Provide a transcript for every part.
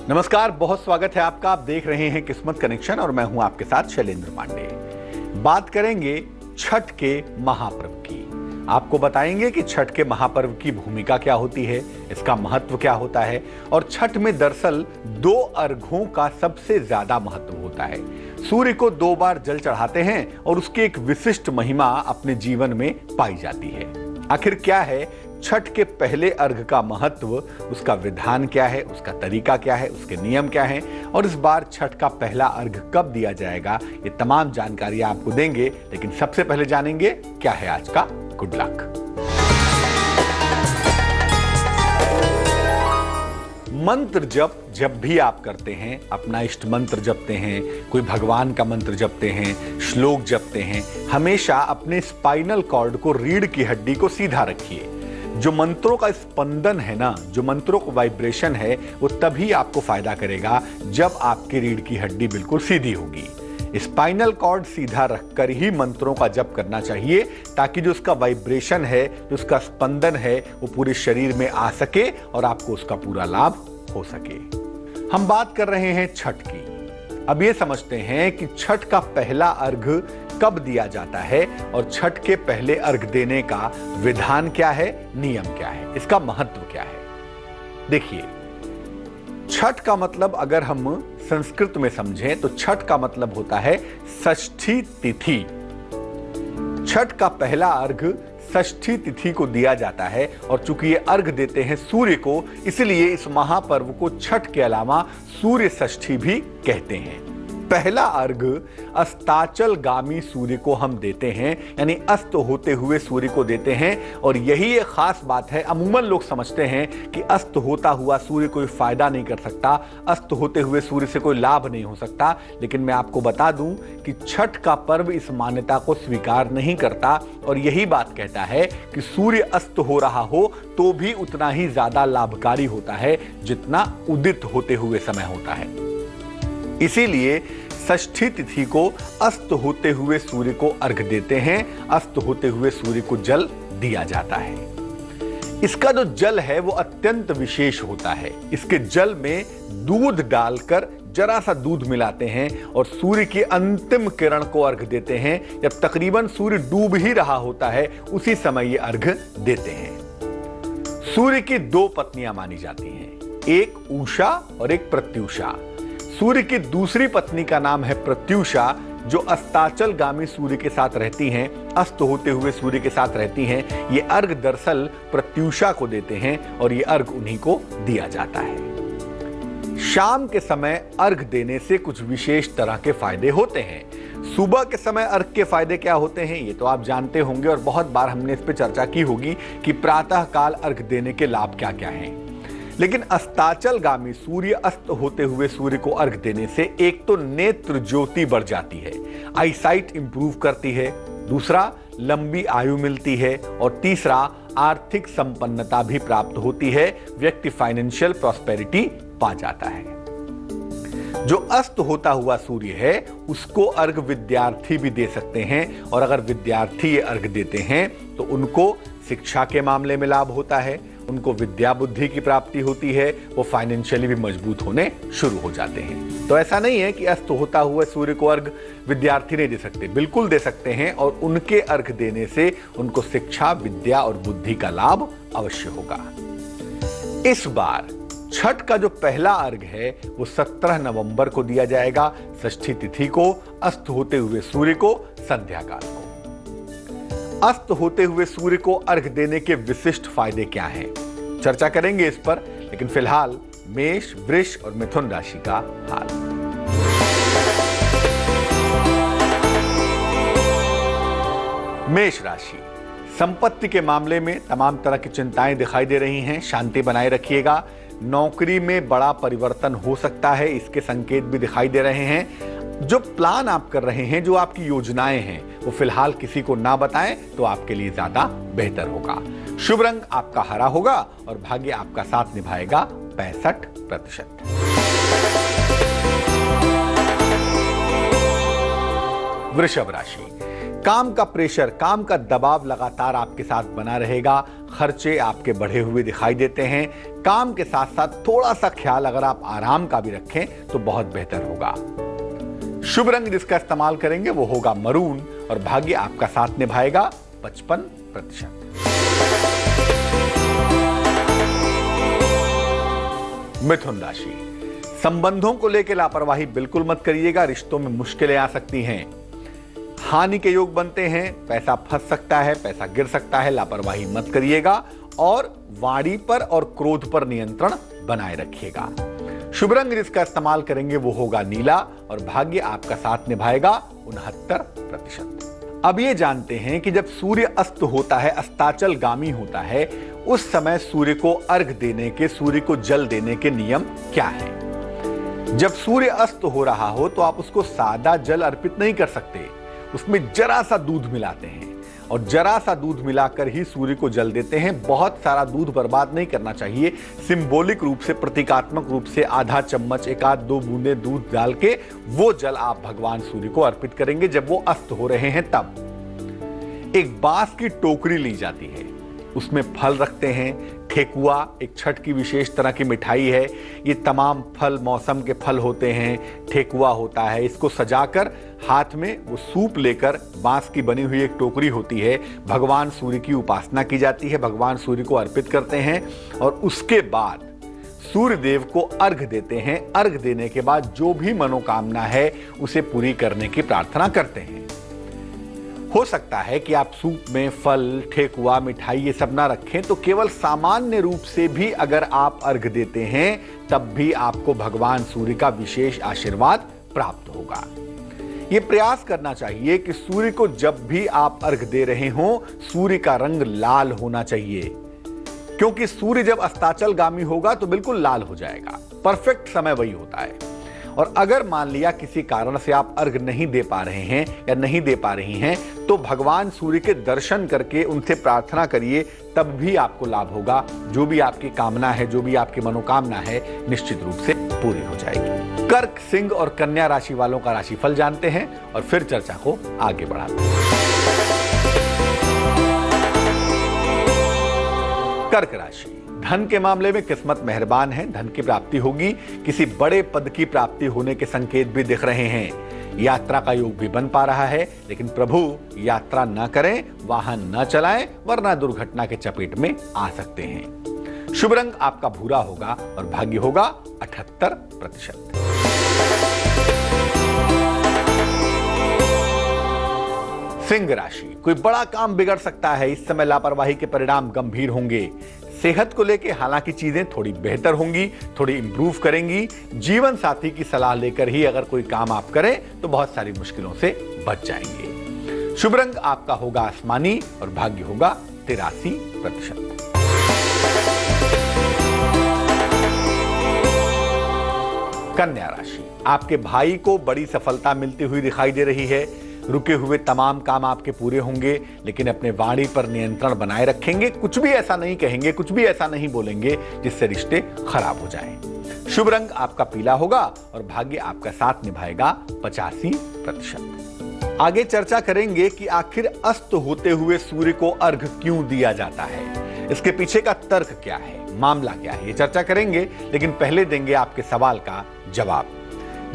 नमस्कार, बहुत स्वागत है आपका। आप देख रहे हैं किस्मत कनेक्शन और मैं हूं आपके साथ शैलेंद्र पांडे। बात करेंगे छठ के महापर्व की। आपको बताएंगे कि छठ के महापर्व की भूमिका क्या होती है, इसका महत्व क्या होता है और छठ में दरअसल 2 अर्घों का सबसे ज्यादा महत्व होता है। सूर्य को 2 बार जल चढ़ाते हैं और उसकी एक विशिष्ट महिमा अपने जीवन में पाई जाती है। आखिर क्या है छठ के पहले अर्घ का महत्व, उसका विधान क्या है, उसका तरीका क्या है, उसके नियम क्या हैं और इस बार छठ का पहला अर्घ कब दिया जाएगा, ये तमाम जानकारी आपको देंगे। लेकिन सबसे पहले जानेंगे क्या है आज का गुड लक। मंत्र जप जब भी आप करते हैं, अपना इष्ट मंत्र जपते हैं, कोई भगवान का मंत्र जपते हैं, श्लोक जपते हैं, हमेशा अपने स्पाइनल कॉर्ड को, रीढ़ की हड्डी को सीधा रखिए। जो मंत्रों का स्पंदन है ना, जो मंत्रों का वाइब्रेशन है, वो तभी आपको फायदा करेगा जब आपकी रीढ़ की हड्डी बिल्कुल सीधी होगी। स्पाइनल कॉर्ड सीधा रखकर ही मंत्रों का जप करना चाहिए ताकि जो उसका वाइब्रेशन है, जो उसका स्पंदन है, वो पूरे शरीर में आ सके और आपको उसका पूरा लाभ हो सके। हम बात कर रहे हैं छठ की। अब ये समझते हैं कि छठ का पहला अर्घ कब दिया जाता है और छठ के पहले अर्घ देने का विधान क्या है, नियम क्या है, इसका महत्व क्या है। देखिए, छठ का मतलब अगर हम संस्कृत में समझें तो छठ का मतलब होता है षष्ठी तिथि। छठ का पहला अर्घ षष्ठी तिथि को दिया जाता है और चूंकि ये अर्घ देते हैं सूर्य को, इसलिए इस महापर्व को छठ के अलावा सूर्य षष्ठी भी कहते हैं। पहला अर्घ अस्ताचलगामी सूर्य को हम देते हैं, यानी अस्त होते हुए सूर्य को देते हैं। और यही एक खास बात है। अमूमन लोग समझते हैं कि अस्त होता हुआ सूर्य कोई फायदा नहीं कर सकता, अस्त होते हुए सूर्य से कोई लाभ नहीं हो सकता। लेकिन मैं आपको बता दूं कि छठ का पर्व इस मान्यता को स्वीकार नहीं करता और यही बात कहता है कि सूर्य अस्त हो रहा हो तो भी उतना ही ज्यादा लाभकारी होता है जितना उदित होते हुए समय होता है। इसीलिए षष्ठी तिथि को अस्त होते हुए सूर्य को अर्घ देते हैं, अस्त होते हुए सूर्य को जल दिया जाता है। इसका जो जल है वो अत्यंत विशेष होता है। इसके जल में दूध डालकर जरा सा दूध मिलाते हैं और सूर्य की अंतिम किरण को अर्घ देते हैं। जब तकरीबन सूर्य डूब ही रहा होता है उसी समय ये अर्घ देते हैं। सूर्य की 2 पत्नियां मानी जाती हैं, एक उषा और एक प्रत्युषा। सूर्य की दूसरी पत्नी का नाम है प्रत्युषा, जो अस्ताचलगामी सूर्य के साथ रहती हैं, अस्त होते हुए सूर्य के साथ रहती हैं। ये अर्घ दरअसल प्रत्युषा को देते हैं और ये अर्घ उन्हीं को दिया जाता है। शाम के समय अर्घ देने से कुछ विशेष तरह के फायदे होते हैं। सुबह के समय अर्घ के फायदे क्या होते हैं ये तो आप जानते होंगे और बहुत बार हमने इस पर चर्चा की होगी कि प्रातः काल अर्घ देने के लाभ क्या क्या हैं। लेकिन अस्ताचलगामी सूर्य अस्त होते हुए सूर्य को अर्घ देने से एक तो नेत्र ज्योति बढ़ जाती है, आईसाइट इंप्रूव करती है, दूसरा लंबी आयु मिलती है और तीसरा आर्थिक संपन्नता भी प्राप्त होती है। व्यक्ति फाइनेंशियल प्रॉस्पेरिटी पा जाता है। जो अस्त होता हुआ सूर्य है उसको अर्घ विद्यार्थी भी दे सकते हैं और अगर विद्यार्थी ये अर्घ देते हैं तो उनको शिक्षा के मामले में लाभ होता है, उनको विद्या बुद्धि की प्राप्ति होती है, वो फाइनेंशियली भी मजबूत होने शुरू हो जाते हैं। तो ऐसा नहीं है कि अस्त होता हुआ सूर्य को अर्घ विद्यार्थी नहीं दे सकते, बिल्कुल दे सकते हैं और उनके अर्घ देने से उनको शिक्षा, विद्या और बुद्धि का लाभ अवश्य होगा। इस बार छठ का जो पहला अर्घ है वो 17 नवंबर को दिया जाएगा, षष्ठी तिथि को, अस्त होते हुए सूर्य को, संध्या काल को। अस्त होते हुए सूर्य को अर्घ देने के विशिष्ट फायदे क्या हैं, चर्चा करेंगे इस पर। लेकिन फिलहाल मेष, वृष और मिथुन राशि का हाल। मेष राशि, संपत्ति के मामले में तमाम तरह की चिंताएं दिखाई दे रही हैं, शांति बनाए रखिएगा। नौकरी में बड़ा परिवर्तन हो सकता है, इसके संकेत भी दिखाई दे रहे हैं। जो प्लान आप कर रहे हैं, जो आपकी योजनाएं हैं, वो फिलहाल किसी को ना बताएं तो आपके लिए ज्यादा बेहतर होगा। शुभ रंग आपका हरा होगा और भाग्य आपका साथ निभाएगा 65%। वृषभ राशि, काम का प्रेशर, काम का दबाव लगातार आपके साथ बना रहेगा। खर्चे आपके बढ़े हुए दिखाई देते हैं। काम के साथ साथ थोड़ा सा ख्याल अगर आप आराम का भी रखें तो बहुत बेहतर होगा। शुभ रंग जिसका इस्तेमाल करेंगे वो होगा मरून और भाग्य आपका साथ निभाएगा 55%। मिथुन राशि, संबंधों को लेकर लापरवाही बिल्कुल मत करिएगा। रिश्तों में मुश्किलें आ सकती हैं, हानि के योग बनते हैं, पैसा फंस सकता है, पैसा गिर सकता है। लापरवाही मत करिएगा और वाणी पर और क्रोध पर नियंत्रण बनाए रखिएगा। शुभ रंग जिसका इस्तेमाल करेंगे वो होगा नीला और भाग्य आपका साथ निभाएगा 69%। अब ये जानते हैं कि जब सूर्य अस्त होता है, अस्ताचल गामी होता है, उस समय सूर्य को अर्घ देने के, सूर्य को जल देने के नियम क्या है। जब सूर्य अस्त हो रहा हो तो आप उसको सादा जल अर्पित नहीं कर सकते, उसमें जरा सा दूध मिलाते हैं और जरा सा दूध मिलाकर ही सूर्य को जल देते हैं। बहुत सारा दूध बर्बाद नहीं करना चाहिए। सिंबॉलिक रूप से, प्रतीकात्मक रूप से आधा चम्मच, 1-2 बूंदे दूध डाल के वो जल आप भगवान सूर्य को अर्पित करेंगे जब वो अस्त हो रहे हैं। तब एक बांस की टोकरी ली जाती है, उसमें फल रखते हैं। ठेकुआ एक छठ की विशेष तरह की मिठाई है। ये तमाम फल मौसम के फल होते हैं, ठेकुआ होता है। इसको सजाकर हाथ में वो सूप लेकर, बांस की बनी हुई एक टोकरी होती है, भगवान सूर्य की उपासना की जाती है, भगवान सूर्य को अर्पित करते हैं और उसके बाद सूर्य देव को अर्घ देते हैं। अर्घ देने के बाद जो भी मनोकामना है उसे पूरी करने की प्रार्थना करते हैं। हो सकता है कि आप सूप में फल, ठेकुआ, मिठाई ये सब ना रखें, तो केवल सामान्य रूप से भी अगर आप अर्घ देते हैं तब भी आपको भगवान सूर्य का विशेष आशीर्वाद प्राप्त होगा। ये प्रयास करना चाहिए कि सूर्य को जब भी आप अर्घ दे रहे हों, सूर्य का रंग लाल होना चाहिए, क्योंकि सूर्य जब अस्ताचलगामी होगा तो बिल्कुल लाल हो जाएगा। परफेक्ट समय वही होता है। और अगर मान लिया किसी कारण से आप अर्घ नहीं दे पा रहे हैं या नहीं दे पा रही हैं, तो भगवान सूर्य के दर्शन करके उनसे प्रार्थना करिए, तब भी आपको लाभ होगा। जो भी आपकी कामना है, जो भी आपकी मनोकामना है, निश्चित रूप से पूरी हो जाएगी। कर्क, सिंह और कन्या राशि वालों का राशिफल जानते हैं और फिर चर्चा को आगे बढ़ाते हैं। कर्क राशि, धन के मामले में किस्मत मेहरबान है, धन की प्राप्ति होगी। किसी बड़े पद की प्राप्ति होने के संकेत भी दिख रहे हैं। यात्रा का योग भी बन पा रहा है, लेकिन प्रभु यात्रा न करें, वाहन न चलाएं, वरना दुर्घटना के चपेट में आ सकते हैं। शुभ रंग आपका भूरा होगा और भाग्य होगा 78%। सिंह राशि, कोई बड़ा काम बिगड़ सकता है। इस समय लापरवाही के परिणाम गंभीर होंगे। सेहत को लेकर हालांकि चीजें थोड़ी बेहतर होंगी, थोड़ी इंप्रूव करेंगी। जीवन साथी की सलाह लेकर ही अगर कोई काम आप करें तो बहुत सारी मुश्किलों से बच जाएंगे। शुभ रंग आपका होगा आसमानी और भाग्य होगा 83%। कन्या राशि, आपके भाई को बड़ी सफलता मिलती हुई दिखाई दे रही है। रुके हुए तमाम काम आपके पूरे होंगे, लेकिन अपने वाणी पर नियंत्रण बनाए रखेंगे। कुछ भी ऐसा नहीं कहेंगे, कुछ भी ऐसा नहीं बोलेंगे जिससे रिश्ते खराब हो जाएं। शुभ रंग आपका पीला होगा और भाग्य आपका साथ निभाएगा 85%। आगे चर्चा करेंगे कि आखिर अस्त होते हुए सूर्य को अर्घ क्यों दिया जाता है, इसके पीछे का तर्क क्या है, मामला क्या है, ये चर्चा करेंगे। लेकिन पहले देंगे आपके सवाल का जवाब।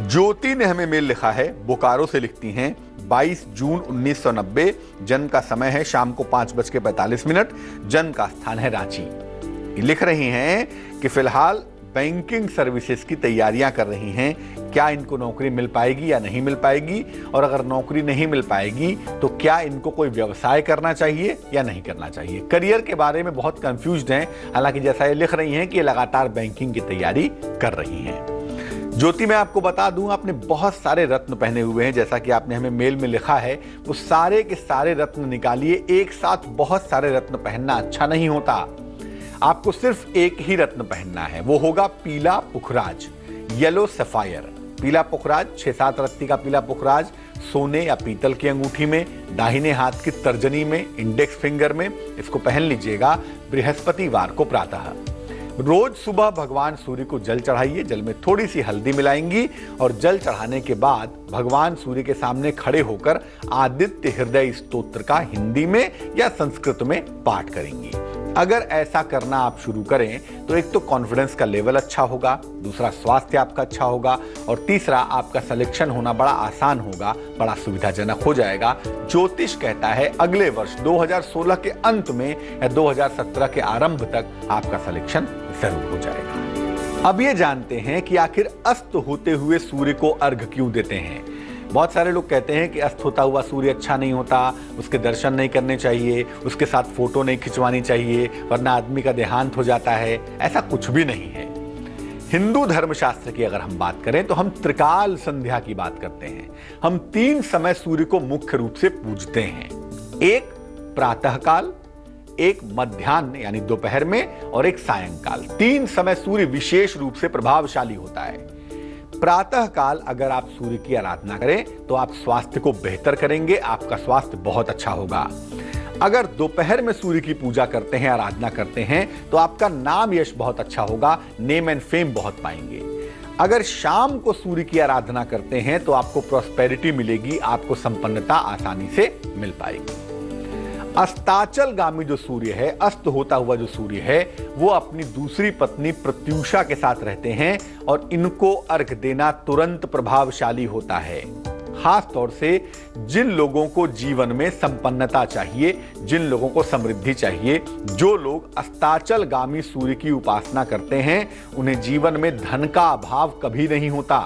ज्योति ने हमें मेल लिखा है, बोकारो से लिखती हैं, 22 जून 1990। जन्म का समय है शाम को 5:45। जन्म का स्थान है रांची। लिख रही हैं कि फिलहाल बैंकिंग सर्विसेज की तैयारियां कर रही हैं। क्या इनको नौकरी मिल पाएगी या नहीं मिल पाएगी, और अगर नौकरी नहीं मिल पाएगी तो क्या इनको कोई व्यवसाय करना चाहिए या नहीं करना चाहिए। करियर के बारे में बहुत कंफ्यूज्ड हैं। हालांकि जैसा ये लिख रही हैं कि ये लगातार बैंकिंग की तैयारी कर रही हैं। ज्योति, मैं आपको बता दूं, आपने बहुत सारे रत्न पहने हुए हैं। जैसा कि आपने हमें मेल में लिखा है, वो सारे के सारे रत्न निकालिए। एक साथ बहुत सारे रत्न पहनना अच्छा नहीं होता। आपको सिर्फ एक ही रत्न पहनना है, वो होगा पीला पुखराज, येलो सफायर। पीला पुखराज, 6-7 रत्ती का पीला पुखराज सोने या पीतल की अंगूठी में, दाहिने हाथ की तर्जनी में, इंडेक्स फिंगर में, इसको पहन लीजिएगा बृहस्पतिवार को प्रातः। रोज सुबह भगवान सूर्य को जल चढ़ाइए। जल में थोड़ी सी हल्दी मिलाएंगी और जल चढ़ाने के बाद भगवान सूर्य के सामने खड़े होकर आदित्य हृदय स्तोत्र का हिंदी में या संस्कृत में पाठ करेंगी। अगर ऐसा करना आप शुरू करें तो एक तो कॉन्फिडेंस का लेवल अच्छा होगा, दूसरा स्वास्थ्य आपका अच्छा होगा और तीसरा आपका सिलेक्शन होना बड़ा आसान होगा, बड़ा सुविधाजनक हो जाएगा। ज्योतिष कहता है अगले वर्ष 2016 के अंत में या 2017 के आरंभ तक आपका सिलेक्शन जरूर हो जाएगा। अब ये जानते हैं कि आखिर अस्त होते हुए सूर्य को अर्घ क्यों देते हैं। बहुत सारे लोग कहते हैं कि अस्त होता हुआ सूर्य अच्छा नहीं होता, उसके दर्शन नहीं करने चाहिए, उसके साथ फोटो नहीं खिंचवानी चाहिए वरना आदमी का देहांत हो जाता है। ऐसा कुछ भी नहीं है। हिंदू धर्मशास्त्र की अगर हम बात करें तो हम त्रिकाल संध्या की बात करते हैं। हम 3 समय सूर्य को मुख्य रूप से पूजते हैं, एक प्रातःकाल, एक मध्याह्न यानी दोपहर में और एक सायंकाल। 3 समय सूर्य विशेष रूप से प्रभावशाली होता है। प्रातः काल अगर आप सूर्य की आराधना करें तो आप स्वास्थ्य को बेहतर करेंगे, आपका स्वास्थ्य बहुत अच्छा होगा। अगर दोपहर में सूर्य की पूजा करते हैं, आराधना करते हैं तो आपका नाम यश बहुत अच्छा होगा, नेम एंड फेम बहुत पाएंगे। अगर शाम को सूर्य की आराधना करते हैं तो आपको प्रॉस्पेरिटी मिलेगी, आपको संपन्नता आसानी से मिल पाएगी। अस्ताचलगामी जो सूर्य है, अस्त होता हुआ जो सूर्य है, वो अपनी दूसरी पत्नी प्रत्यूषा के साथ रहते हैं और इनको अर्घ देना तुरंत प्रभावशाली होता है। खास तौर से जिन लोगों को जीवन में संपन्नता चाहिए, जिन लोगों को समृद्धि चाहिए, जो लोग अस्ताचलगामी सूर्य की उपासना करते हैं, उन्हें जीवन में धन का अभाव कभी नहीं होता।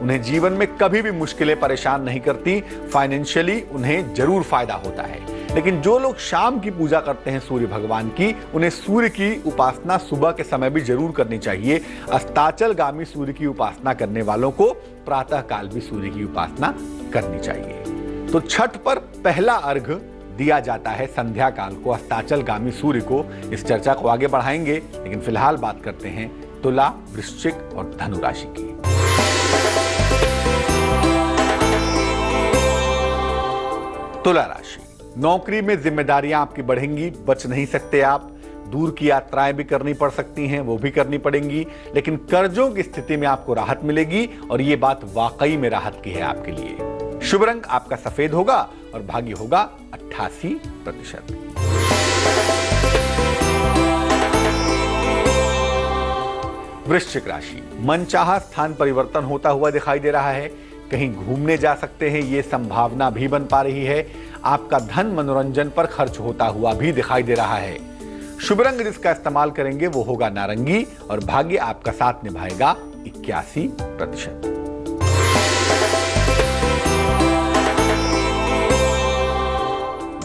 उन्हें जीवन में कभी भी मुश्किलें परेशान नहीं करती, फाइनेंशियली उन्हें जरूर फायदा होता है। लेकिन जो लोग शाम की पूजा करते हैं सूर्य भगवान की, उन्हें सूर्य की उपासना सुबह के समय भी जरूर करनी चाहिए। अस्ताचलगामी सूर्य की उपासना करने वालों को प्रातः काल भी सूर्य की उपासना करनी चाहिए। तो छठ पर पहला अर्घ दिया जाता है संध्या काल को, अस्ताचलगामी सूर्य को। इस चर्चा को आगे बढ़ाएंगे, लेकिन फिलहाल बात करते हैं तुला, वृश्चिक और धनु राशि की। तुला राशि, नौकरी में जिम्मेदारियां आपकी बढ़ेंगी, बच नहीं सकते आप। दूर की यात्राएं भी करनी पड़ सकती हैं, वो भी करनी पड़ेंगी, लेकिन कर्जों की स्थिति में आपको राहत मिलेगी और ये बात वाकई में राहत की है आपके लिए। शुभ रंग आपका सफेद होगा और भाग्य होगा 88%। वृश्चिक राशि, मनचाहा स्थान परिवर्तन होता हुआ दिखाई दे रहा है। कहीं घूमने जा सकते हैं, ये संभावना भी बन पा रही है। आपका धन मनोरंजन पर खर्च होता हुआ भी दिखाई दे रहा है। शुभ रंग जिसका इस्तेमाल करेंगे वो होगा नारंगी और भाग्य आपका साथ निभाएगा 81%।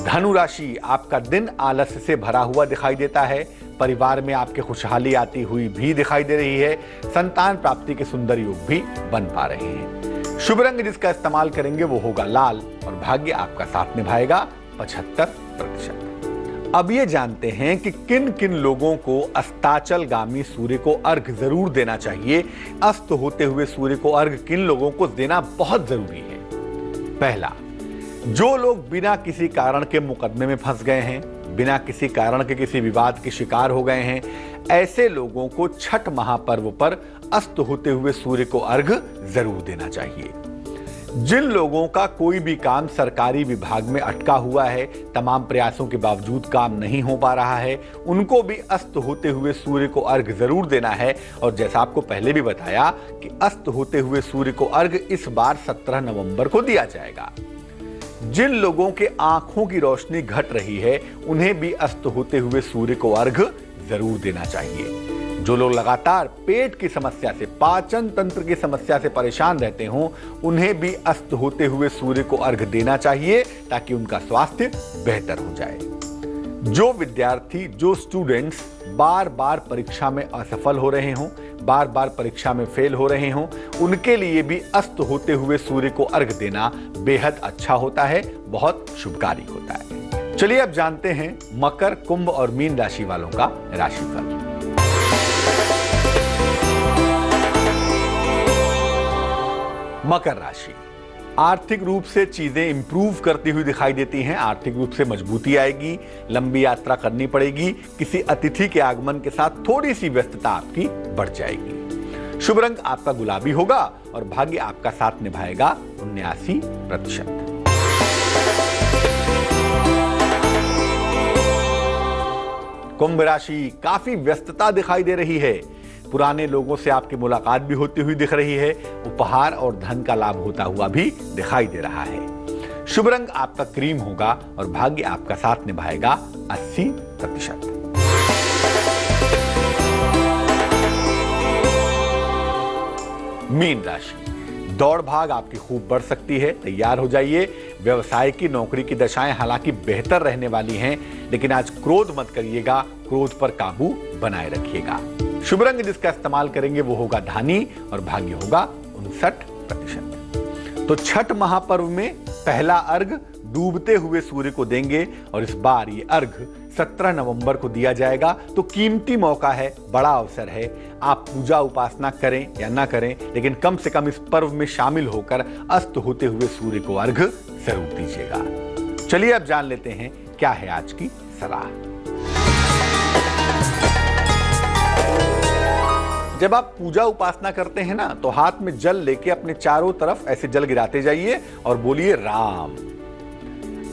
धनु राशि, आपका दिन आलस्य से भरा हुआ दिखाई देता है। परिवार में आपके खुशहाली आती हुई भी दिखाई दे रही है। संतान प्राप्ति के सुंदर योग भी बन पा रहे हैं। शुभ रंग जिसका इस्तेमाल करेंगे वो होगा लाल और भाग्य आपका साथ निभाएगा 75%। अब ये जानते हैं कि किन किन लोगों को अस्ताचलगामी सूर्य को अर्घ जरूर देना चाहिए। अस्त होते हुए सूर्य को अर्घ किन लोगों को देना बहुत जरूरी है। पहला, जो लोग बिना किसी कारण के मुकदमे में फंस गए हैं, बिना किसी कारण के किसी विवाद के शिकार हो गए हैं, ऐसे लोगों को छठ महापर्व पर अस्त होते हुए सूर्य को अर्घ जरूर देना चाहिए। जिन लोगों का कोई भी काम सरकारी विभाग में अटका हुआ है, तमाम प्रयासों के बावजूद काम नहीं हो पा रहा है, उनको भी अस्त होते हुए सूर्य को अर्घ जरूर देना है। और जैसा आपको पहले भी बताया कि अस्त होते हुए सूर्य को अर्घ इस बार 17 नवंबर को दिया जाएगा। जिन लोगों के आंखों की रोशनी घट रही है, उन्हें भी अस्त होते हुए सूर्य को अर्घ जरूर देना चाहिए। जो लोग लगातार पेट की समस्या से, पाचन तंत्र की समस्या से परेशान रहते हों, उन्हें भी अस्त होते हुए सूर्य को अर्घ देना चाहिए ताकि उनका स्वास्थ्य बेहतर हो जाए। जो विद्यार्थी, जो स्टूडेंट्स बार बार परीक्षा में असफल हो रहे हों, बार बार परीक्षा में फेल हो रहे हों, उनके लिए भी अस्त होते हुए सूर्य को अर्घ देना बेहद अच्छा होता है, बहुत शुभकारी होता है। चलिए अब जानते हैं मकर, कुंभ और मीन राशि वालों का राशिफल। मकर राशि, आर्थिक रूप से चीजें इंप्रूव करती हुई दिखाई देती हैं। आर्थिक रूप से मजबूती आएगी, लंबी यात्रा करनी पड़ेगी, किसी अतिथि के आगमन के साथ थोड़ी सी व्यस्तता आपकी बढ़ जाएगी। शुभ रंग आपका गुलाबी होगा और भाग्य आपका साथ निभाएगा 79%। कुंभ राशि, काफी व्यस्तता दिखाई दे रही है। पुराने लोगों से आपकी मुलाकात भी होती हुई दिख रही है। उपहार और धन का लाभ होता हुआ भी दिखाई दे रहा है। शुभ रंग आपका क्रीम होगा और भाग्य आपका साथ निभाएगा 80%। मीन राशि, दौड़ भाग आपकी खूब बढ़ सकती है, तैयार हो जाइए। व्यवसाय की, नौकरी की दशाएं हालांकि बेहतर रहने वाली हैं, लेकिन आज क्रोध मत करिएगा, क्रोध पर काबू बनाए रखिएगा। शुभ रंग जिसका इस्तेमाल करेंगे वो होगा धानी और भाग्य होगा 59%। तो छठ महापर्व में पहला अर्घ डूबते हुए सूर्य को देंगे और इस बार ये अर्घ 17 नवंबर को दिया जाएगा। तो कीमती मौका है, बड़ा अवसर है। आप पूजा उपासना करें या ना करें, लेकिन कम से कम इस पर्व में शामिल होकर अस्त होते हुए सूर्य को अर्घ जरूर दीजिएगा। चलिए अब जान लेते हैं क्या है आज की सलाह। जब आप पूजा उपासना करते हैं ना, तो हाथ में जल लेके अपने चारों तरफ ऐसे जल गिराते जाइए और बोलिए राम।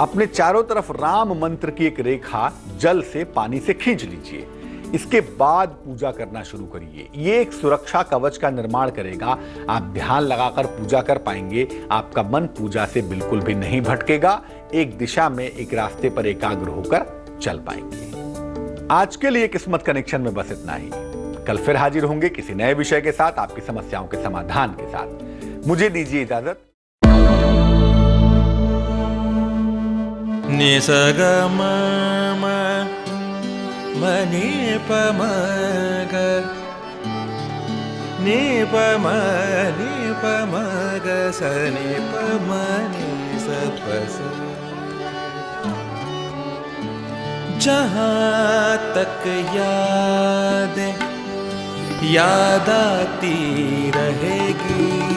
अपने चारों तरफ राम मंत्र की एक रेखा जल से, पानी से खींच लीजिए। इसके बाद पूजा करना शुरू करिए। ये एक सुरक्षा कवच का निर्माण करेगा। आप ध्यान लगाकर पूजा कर पाएंगे। आपका मन पूजा से बिल्कुल भी नहीं भटकेगा। एक दिशा में, एक रास्ते पर एकाग्र होकर चल पाएंगे। आज के लिए किस्मत कनेक्शन में बस इतना ही। कल फिर हाजिर होंगे किसी नए विषय के साथ, आपकी समस्याओं के समाधान के साथ। मुझे दीजिए इजाजत। नि स ग म म म नि प म ग नि प म ग स नि प म नि स प स। जहाँ तक याद आती रहेगी।